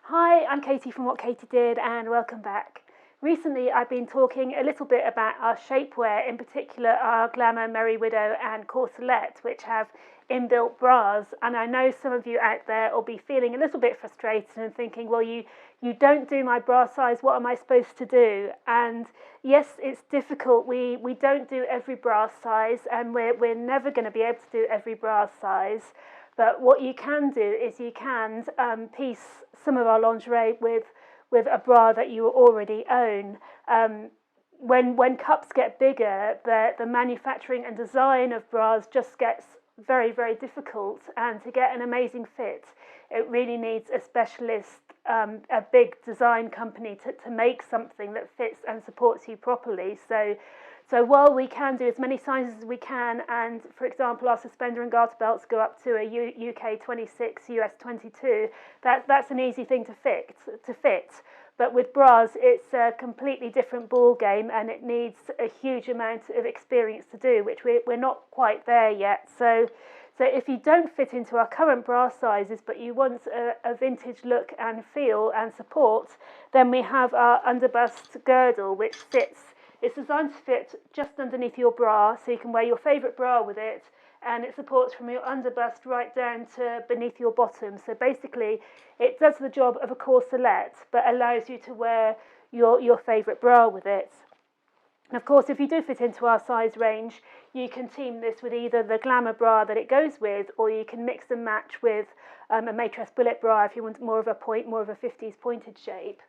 Hi, I'm Katie from What Katie Did and welcome back. Recently I've been talking a little bit about our shapewear, in particular our Glamour Merry Widow and corselette, which have inbuilt bras, and I know some of you out there will be feeling a little bit frustrated and thinking, well, you don't do my bra size, what am I supposed to do? And yes, it's difficult. We don't do every bra size, and we're never going to be able to do every bra size. But what you can do is you can piece some of our lingerie with a bra that you already own. When cups get bigger, the manufacturing and design of bras just gets very, very difficult. And to get an amazing fit, it really needs a specialist, a big design company to make something that fits and supports you properly. So while we can do as many sizes as we can, and for example our suspender and garter belts go up to a UK 26, US 22, that's an easy thing to fit. But with bras it's a completely different ball game, and it needs a huge amount of experience to do, which we're not quite there yet. So if you don't fit into our current bra sizes but you want a vintage look and feel and support, then we have our underbust girdle, which sits. It's designed to fit just underneath your bra, so you can wear your favourite bra with it, and it supports from your underbust right down to beneath your bottom. So basically it does the job of a corselette but allows you to wear your favourite bra with it. And of course, if you do fit into our size range, you can team this with either the Glamour bra that it goes with, or you can mix and match with a maitresse bullet bra if you want more of a 50s pointed shape.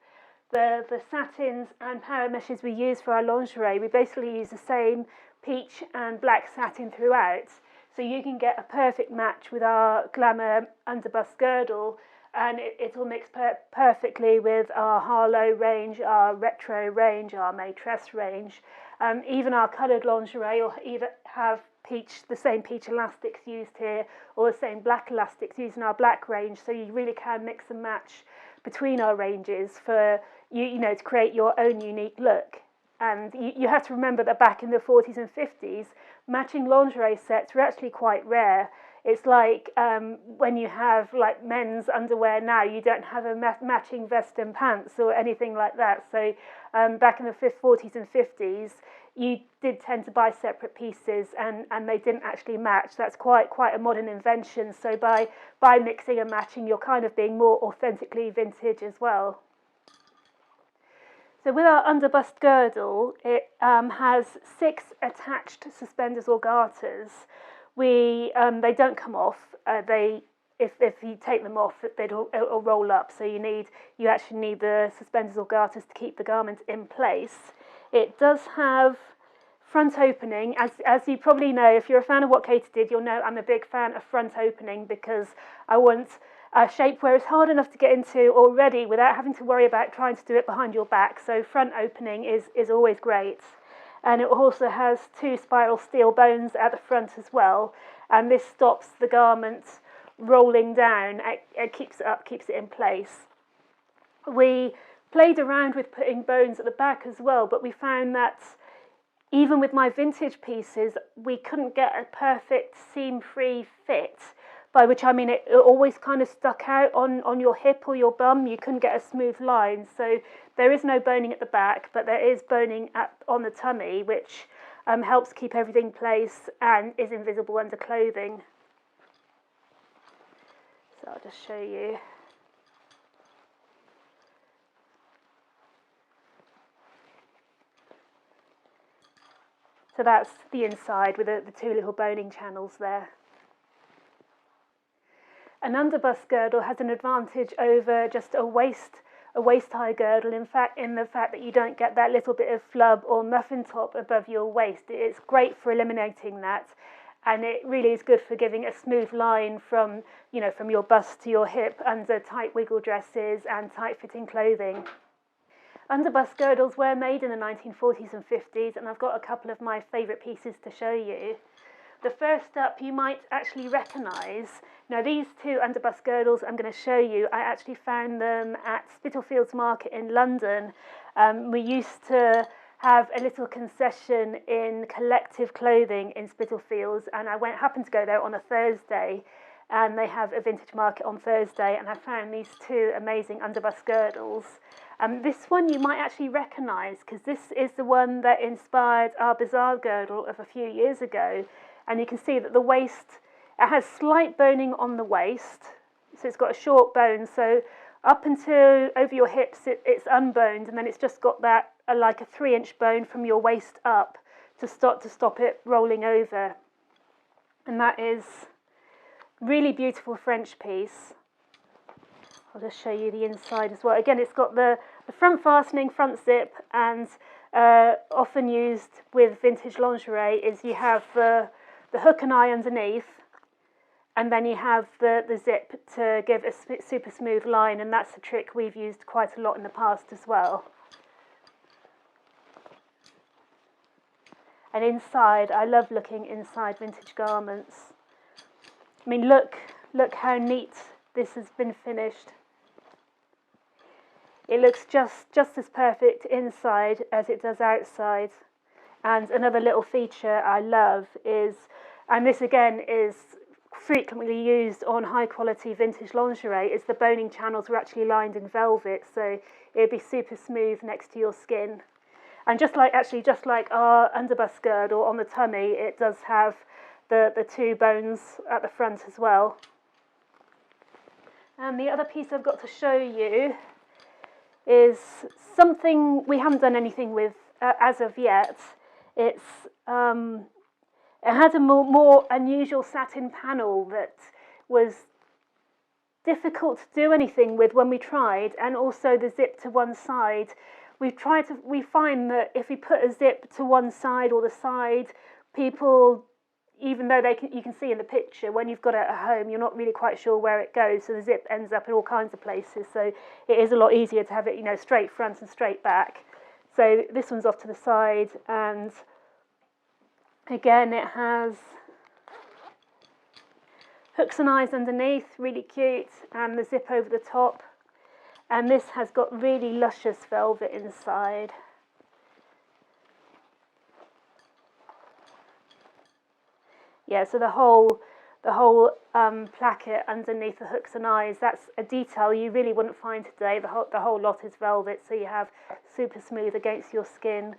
The satins and power meshes we use for our lingerie, we basically use the same peach and black satin throughout. So you can get a perfect match with our Glamour Underbust Girdle, and it will mix perfectly with our Harlow range, our retro range, our maitresse range. Even our coloured lingerie will either have the same peach elastics used here, or the same black elastics used in our black range. So you really can mix and match between our ranges for to create your own unique look. And you have to remember that back in the 40s and 50s, matching lingerie sets were actually quite rare. It's like when you have like men's underwear now, you don't have a matching vest and pants or anything like that. So back in the 40s and 50s, you did tend to buy separate pieces, and they didn't actually match. That's quite a modern invention. So by mixing and matching, you're kind of being more authentically vintage as well. So with our underbust girdle, it has 6 attached suspenders or garters. They don't come off. If you take them off, it'll roll up. So you actually need the suspenders or garters to keep the garment in place. It does have front opening. As you probably know, if you're a fan of What Katie Did, you'll know I'm a big fan of front opening, because I want shapewear is hard enough to get into already without having to worry about trying to do it behind your back. So front opening is always great. And it also has 2 spiral steel bones at the front as well, and this stops the garment rolling down. It keeps it up, keeps it in place. We played around with putting bones at the back as well, but we found that even with my vintage pieces, we couldn't get a perfect seam-free fit, by which I mean it always kind of stuck out on your hip or your bum. You couldn't get a smooth line. So there is no boning at the back, but there is boning on the tummy, which helps keep everything in place and is invisible under clothing. So I'll just show you. So that's the inside with the 2 little boning channels there. An underbust girdle has an advantage over just a waist-high girdle, in the fact that you don't get that little bit of flub or muffin top above your waist. It's great for eliminating that, and it really is good for giving a smooth line from your bust to your hip under tight wiggle dresses and tight-fitting clothing. Underbust girdles were made in the 1940s and 50s, and I've got a couple of my favourite pieces to show you. The first up you might actually recognise. Now these 2 underbust girdles I'm going to show you, I actually found them at Spitalfields Market in London. We used to have a little concession in collective clothing in Spitalfields, and I happened to go there on a Thursday, and they have a vintage market on Thursday, and I found these two amazing underbust girdles. This one you might actually recognise, because this is the one that inspired our Bazaar girdle of a few years ago, and you can see that the waist, it has slight boning on the waist, so it's got a short bone, so up until over your hips it's unboned, and then it's just got that like a 3-inch bone from your waist up to stop it rolling over. And that is really beautiful French piece. I'll just show you the inside as well. Again, it's got the front fastening, front zip, and often used with vintage lingerie is you have the hook and eye underneath, and then you have the zip to give a super smooth line, and that's a trick we've used quite a lot in the past as well. And inside, I love looking inside vintage garments. I mean, look how neat this has been finished. It looks just as perfect inside as it does outside. And another little feature I love is, and this again is frequently used on high quality vintage lingerie, is the boning channels were actually lined in velvet, so it'd be super smooth next to your skin. And just like our underbust girdle on the tummy, it does have the two bones at the front as well. And the other piece I've got to show you is something we haven't done anything with as of yet. It has a more unusual satin panel that was difficult to do anything with when we tried, and also the zip to one side. We find that if we put a zip to one side or the side, people, even though you can see in the picture, when you've got it at home, you're not really quite sure where it goes, so the zip ends up in all kinds of places. So it is a lot easier to have it, straight front and straight back. So this one's off to the side, and again it has hooks and eyes underneath, really cute, and the zip over the top. And this has got really luscious velvet inside. Yeah, so the whole placket underneath the hooks and eyes, that's a detail you really wouldn't find today. The whole lot is velvet, so you have super smooth against your skin,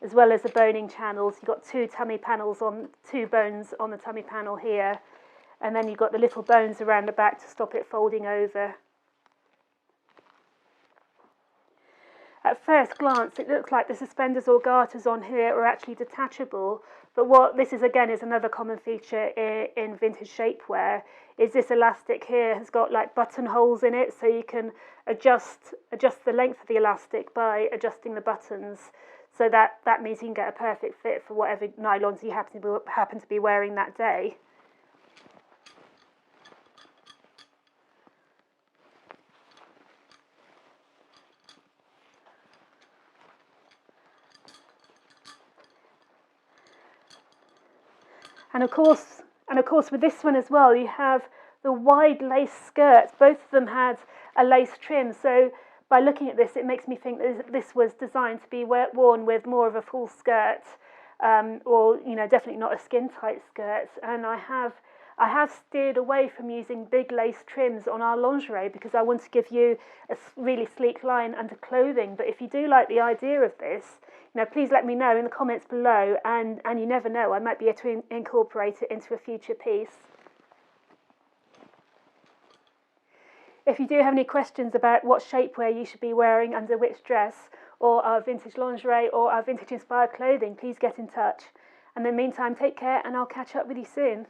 as well as the boning channels. You've got two bones on the tummy panel here, and then you've got the little bones around the back to stop it folding over. At first glance, it looks like the suspenders or garters on here are actually detachable, but what this is again is another common feature in vintage shapewear is this elastic here has got like buttonholes in it, so you can adjust the length of the elastic by adjusting the buttons. So that means you can get a perfect fit for whatever nylons you happen to be wearing that day. And of course, with this one as well, you have the wide lace skirts. Both of them had a lace trim. So by looking at this, it makes me think that this was designed to be worn with more of a full skirt, or definitely not a skin tight skirt. And I have steered away from using big lace trims on our lingerie because I want to give you a really sleek line under clothing. But if you do like the idea of this, please let me know in the comments below, and you never know, I might be able to incorporate it into a future piece. If you do have any questions about what shapewear you should be wearing under which dress, or our vintage lingerie or our vintage inspired clothing, please get in touch. And in the meantime, take care, and I'll catch up with you soon.